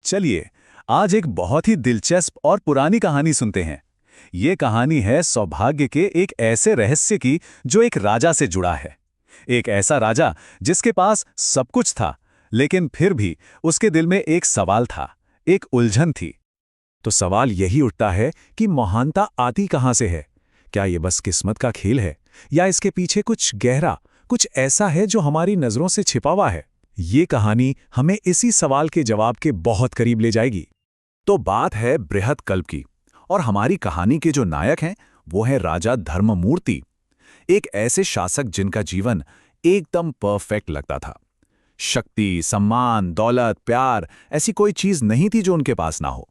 चलिए, आज एक बहुत ही दिलचस्प और पुरानी कहानी सुनते हैं। ये कहानी है सौभाग्य के एक ऐसे रहस्य की जो एक राजा से जुड़ा है। एक ऐसा राजा जिसके पास सब कुछ था, लेकिन फिर भी उसके दिल में एक सवाल था, एक उलझन थी। तो सवाल यही उठता है कि महानता आती कहाँ से है? क्या ये बस किस्मत का खेल है, या इसके पीछे कुछ गहरा, कुछ ऐसा है जो हमारी नजरों से छिपा हुआ है? ये कहानी हमें इसी सवाल के जवाब के बहुत करीब ले जाएगी। तो बात है बृहत्कल्प की, और हमारी कहानी के जो नायक हैं वो है राजा धर्ममूर्ति। एक ऐसे शासक जिनका जीवन एकदम परफेक्ट लगता था। शक्ति, सम्मान, दौलत, प्यार, ऐसी कोई चीज नहीं थी जो उनके पास ना हो।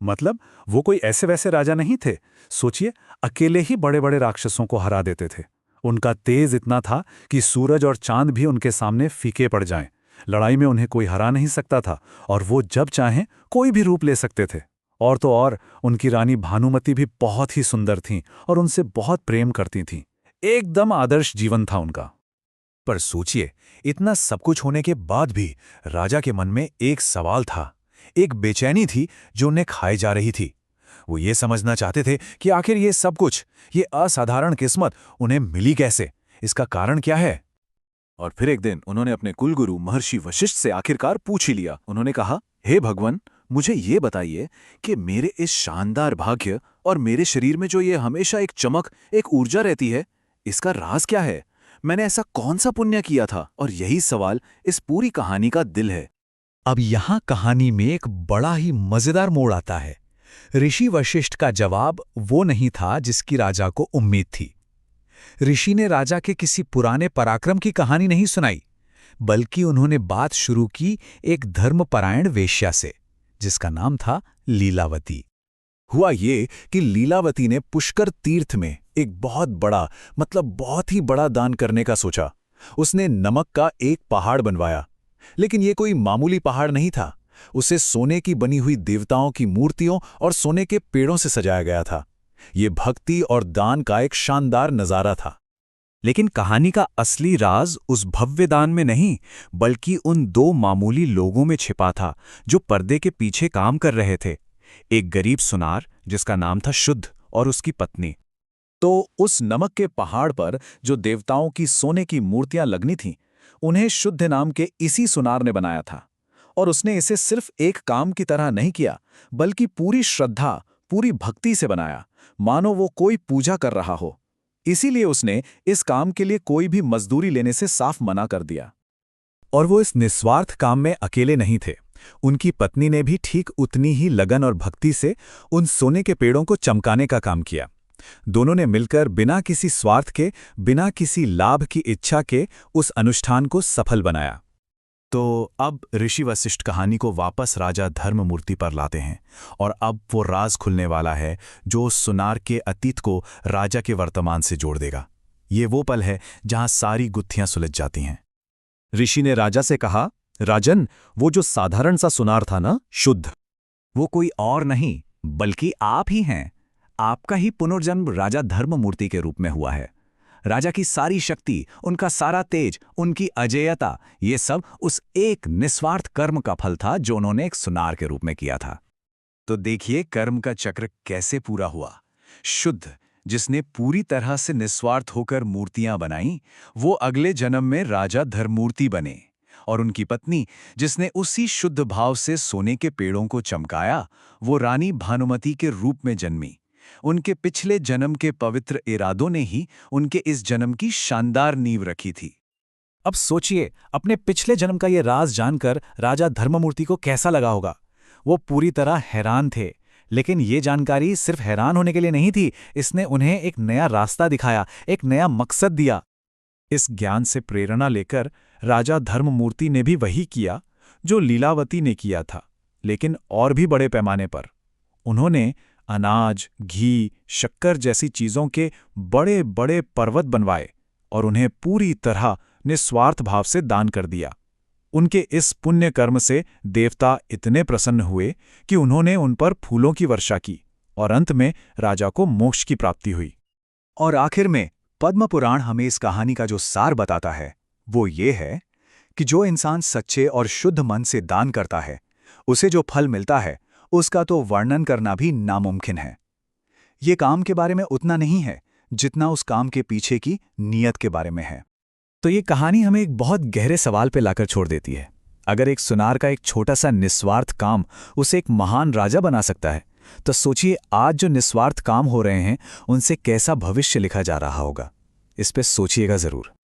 मतलब वो कोई ऐसे वैसे राजा नहीं थे। सोचिए, अकेले ही बड़े बड़े राक्षसों को हरा देते थे। उनका तेज इतना था कि सूरज और चांद भी उनके सामने फीके पड़ जाएं। लड़ाई में उन्हें कोई हरा नहीं सकता था, और वो जब चाहें कोई भी रूप ले सकते थे। और तो और, उनकी रानी भानुमति भी बहुत ही सुंदर थीं और उनसे बहुत प्रेम करती थीं। एकदम आदर्श जीवन था उनका। पर सोचिए, इतना सब कुछ होने के बाद भी राजा के मन में एक सवाल था, एक बेचैनी थी जो उन्हें खाए जा रही थी। वो ये समझना चाहते थे कि आखिर ये सब कुछ, ये असाधारण किस्मत उन्हें मिली कैसे, इसका कारण क्या है। और फिर एक दिन उन्होंने अपने कुलगुरु महर्षि वशिष्ठ से आखिरकार पूछ ही लिया। उन्होंने कहा, हे भगवान, मुझे ये बताइए कि मेरे इस शानदार भाग्य और मेरे शरीर में जो ये हमेशा एक चमक, एक ऊर्जा रहती है, इसका राज क्या है? मैंने ऐसा कौन सा पुण्य किया था? और यही सवाल इस पूरी कहानी का दिल है। अब यहाँ कहानी में एक बड़ा ही मजेदार मोड़ आता है। ऋषि वशिष्ठ का जवाब वो नहीं था जिसकी राजा को उम्मीद थी। ऋषि ने राजा के किसी पुराने पराक्रम की कहानी नहीं सुनाई, बल्कि उन्होंने बात शुरू की एक धर्मपरायण वेश्या से, जिसका नाम था लीलावती। हुआ ये कि लीलावती ने पुष्कर तीर्थ में एक बहुत बड़ा, बहुत ही बड़ा दान करने का सोचा। उसने नमक का एक पहाड़ बनवाया, लेकिन ये कोई मामूली पहाड़ नहीं था। उसे सोने की बनी हुई देवताओं की मूर्तियों और सोने के पेड़ों से सजाया गया था। ये भक्ति और दान का एक शानदार नजारा था। लेकिन कहानी का असली राज उस भव्य दान में नहीं, बल्कि उन दो मामूली लोगों में छिपा था जो पर्दे के पीछे काम कर रहे थे। एक गरीब सुनार जिसका नाम था शुद्ध, और उसकी पत्नी। तो उस नमक के पहाड़ पर जो देवताओं की सोने की मूर्तियां लगनी थीं, उन्हें शुद्ध नाम के इसी सुनार ने बनाया था। और उसने इसे सिर्फ एक काम की तरह नहीं किया, बल्कि पूरी श्रद्धा, पूरी भक्ति से बनाया, मानो वो कोई पूजा कर रहा हो। इसीलिए उसने इस काम के लिए कोई भी मजदूरी लेने से साफ मना कर दिया। और वो इस निस्वार्थ काम में अकेले नहीं थे। उनकी पत्नी ने भी ठीक उतनी ही लगन और भक्ति से उन सोने के पेड़ों को चमकाने का काम किया। दोनों ने मिलकर बिना किसी स्वार्थ के, बिना किसी लाभ की इच्छा के उस अनुष्ठान को सफल बनाया। तो अब ऋषि वशिष्ठ कहानी को वापस राजा धर्ममूर्ति पर लाते हैं, और अब वो राज खुलने वाला है जो उस सुनार के अतीत को राजा के वर्तमान से जोड़ देगा। ये वो पल है जहां सारी गुत्थियां सुलझ जाती हैं। ऋषि ने राजा से कहा, राजन, वो जो साधारण सा सुनार था ना, शुद्ध, वो कोई और नहीं बल्कि आप ही हैं। आपका ही पुनर्जन्म राजा धर्ममूर्ति के रूप में हुआ है। राजा की सारी शक्ति, उनका सारा तेज, उनकी अजेयता, ये सब उस एक निस्वार्थ कर्म का फल था जो उन्होंने एक सुनार के रूप में किया था। तो देखिए कर्म का चक्र कैसे पूरा हुआ। शुद्ध, जिसने पूरी तरह से निस्वार्थ होकर मूर्तियां बनाई, वो अगले जन्म में राजा धर्ममूर्ति बने। और उनकी पत्नी, जिसने उसी शुद्ध भाव से सोने के पेड़ों को चमकाया, वो रानी भानुमति के रूप में जन्मी। उनके पिछले जन्म के पवित्र इरादों ने ही उनके इस जन्म की शानदार नींव रखी थी। अब सोचिए, अपने पिछले जन्म का ये राज जानकर राजा धर्ममूर्ति को कैसा लगा होगा। वो पूरी तरह हैरान थे, लेकिन ये जानकारी सिर्फ हैरान होने के लिए नहीं थी। इसने उन्हें एक नया रास्ता दिखाया, एक नया मकसद दिया। इस ज्ञान से प्रेरणा लेकर राजा धर्ममूर्ति ने भी वही किया जो लीलावती ने किया था, लेकिन और भी बड़े पैमाने पर। उन्होंने अनाज, घी, शक्कर जैसी चीजों के बड़े बड़े पर्वत बनवाए और उन्हें पूरी तरह निस्वार्थ भाव से दान कर दिया। उनके इस पुण्य कर्म से देवता इतने प्रसन्न हुए कि उन्होंने उन पर फूलों की वर्षा की, और अंत में राजा को मोक्ष की प्राप्ति हुई। और आखिर में पद्म पुराण हमें इस कहानी का जो सार बताता है वो ये है कि जो इंसान सच्चे और शुद्ध मन से दान करता है, उसे जो फल मिलता है उसका तो वर्णन करना भी नामुमकिन है। ये काम के बारे में उतना नहीं है जितना उस काम के पीछे की नीयत के बारे में है। तो ये कहानी हमें एक बहुत गहरे सवाल पे लाकर छोड़ देती है। अगर एक सुनार का एक छोटा सा निस्वार्थ काम उसे एक महान राजा बना सकता है, तो सोचिए आज जो निस्वार्थ काम हो रहे हैं उनसे कैसा भविष्य लिखा जा रहा होगा। इस पे सोचिएगा जरूर।